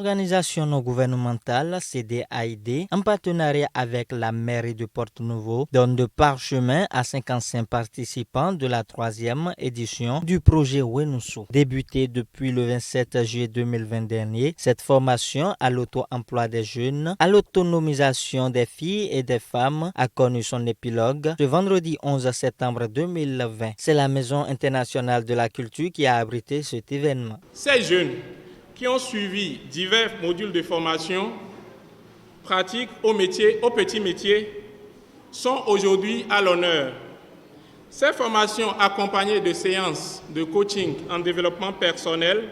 l'organisation non gouvernementale CDAID, en partenariat avec la mairie de Porto-Novo, donne de parchemin à 55 participants de la 3e édition du projet Wenusu. Débuté depuis le 27 juillet 2020 dernier, cette formation à l'auto-emploi des jeunes, à l'autonomisation des filles et des femmes a connu son épilogue ce vendredi 11 septembre 2020. C'est la Maison internationale de la culture qui a abrité cet événement. Ces jeunes qui ont suivi divers modules de formation pratiques au petit métier sont aujourd'hui à l'honneur. Ces formations accompagnées de séances de coaching en développement personnel,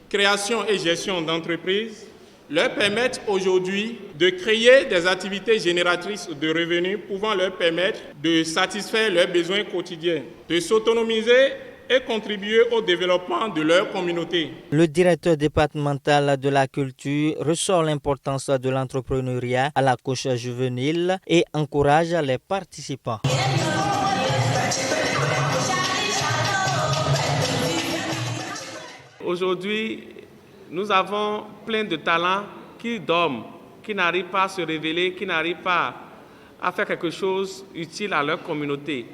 création et gestion d'entreprises leur permettent aujourd'hui de créer des activités génératrices de revenus pouvant leur permettre de satisfaire leurs besoins quotidiens, de s'autonomiser et contribuer au développement de leur communauté. Le directeur départemental de la culture ressort l'importance de l'entrepreneuriat à la couche juvénile et encourage les participants. Aujourd'hui, nous avons plein de talents qui dorment, qui n'arrivent pas à se révéler, qui n'arrivent pas à faire quelque chose utile à leur communauté.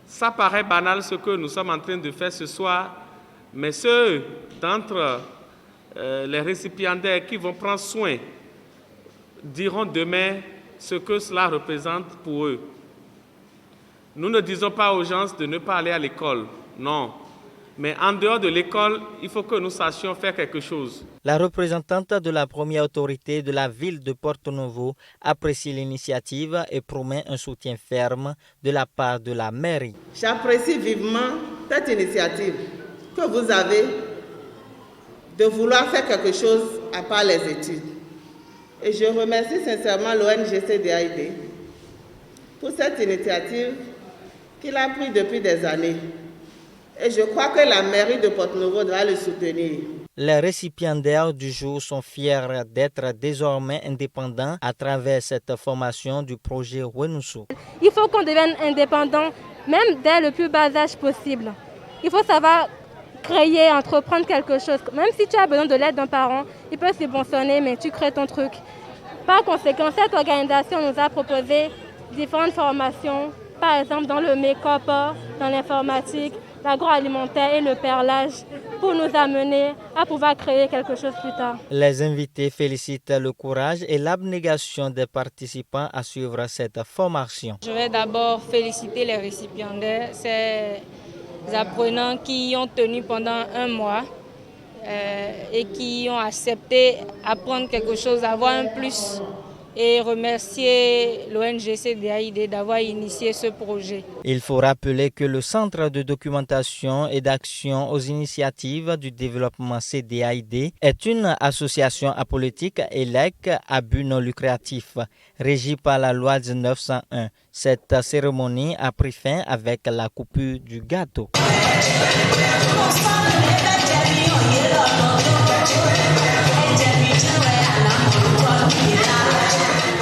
Ça paraît banal ce que nous sommes en train de faire ce soir, mais ceux d'entre les récipiendaires qui vont prendre soin diront demain ce que cela représente pour eux. Nous ne disons pas aux gens de ne pas aller à l'école, non. Mais en dehors de l'école, il faut que nous sachions faire quelque chose. La représentante de la première autorité de la ville de Porto-Novo apprécie l'initiative et promet un soutien ferme de la part de la mairie. J'apprécie vivement cette initiative que vous avez de vouloir faire quelque chose à part les études. Et je remercie sincèrement l'ONG CDAID pour cette initiative qu'il a prise depuis des années. Et je crois que la mairie de Porto-Novo doit le soutenir. Les récipiendaires du jour sont fiers d'être désormais indépendants à travers cette formation du projet Wenusu. Il faut qu'on devienne indépendant, même dès le plus bas âge possible. Il faut savoir créer, entreprendre quelque chose. Même si tu as besoin de l'aide d'un parent, il peut subventionner, mais tu crées ton truc. Par conséquent, cette organisation nous a proposé différentes formations, par exemple dans le make-up, dans l'informatique, l'agroalimentaire et le perlage pour nous amener à pouvoir créer quelque chose plus tard. Les invités félicitent le courage et l'abnégation des participants à suivre cette formation. Je vais d'abord féliciter les récipiendaires, ces apprenants qui ont tenu pendant un mois et qui ont accepté d'apprendre quelque chose, avoir un plus, et remercier l'ONG CDAID d'avoir initié ce projet. Il faut rappeler que le Centre de documentation et d'action aux initiatives du développement CDAID est une association apolitique ELEC à but non lucratif, régie par la loi 1901. Cette cérémonie a pris fin avec la coupure du gâteau. Yeah.